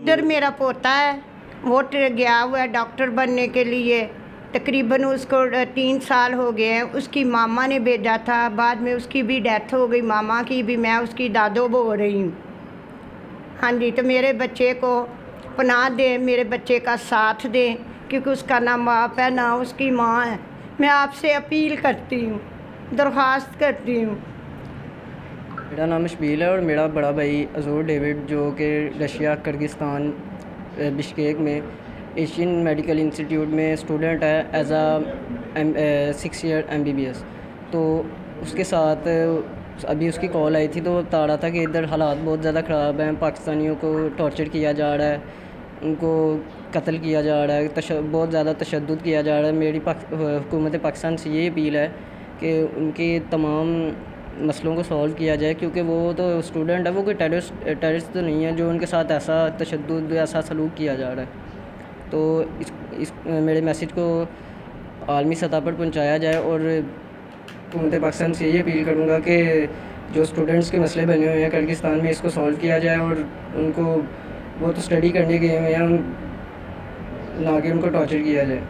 इधर मेरा पोता है, वो गया हुआ है डॉक्टर बनने के लिए। तकरीबन उसको 3 साल हो गए हैं। उसकी मामा ने भेजा था, बाद में उसकी भी डेथ हो गई, मामा की भी। मैं उसकी दादो हो रही हूँ। हाँ जी, तो मेरे बच्चे को पनाह दें, मेरे बच्चे का साथ दें, क्योंकि उसका ना बाप है ना उसकी माँ है। मैं आपसे अपील करती हूँ, दरख्वास्त करती हूँ। मेरा नाम शबील है और मेरा बड़ा भाई अजूर डेविड, जो कि रशिया किर्गिस्तान बिश्केक में एशियन मेडिकल इंस्टीट्यूट में स्टूडेंट है एज आ 6 ईयर MBBS। तो उसके साथ अभी उसकी कॉल आई थी तो बता रहा था कि इधर हालात बहुत ज़्यादा ख़राब हैं, पाकिस्तानियों को टॉर्चर किया जा रहा है, उनको कत्ल किया जा रहा है, बहुत ज़्यादा तशद्दुद किया जा रहा है। मेरी हुकूमत पाकिस्तान से ये अपील है कि उनकी तमाम मसलों को सॉल्व किया जाए, क्योंकि वो तो स्टूडेंट है, वो कोई टेररिस्ट तो नहीं है जो उनके साथ ऐसा तशद्दुद ऐसा सलूक किया जा रहा है। तो इस मेरे मैसेज को आलमी सतह पर पहुंचाया जाए और हुकूमत पाकिस्तान से ये अपील करूँगा कि जो स्टूडेंट्स के मसले बने हुए हैं किर्गिस्तान में, इसको सॉल्व किया जाए और उनको वो तो स्टडी करने गए हुए हैं, ना कि उनको टॉर्चर किया जाए।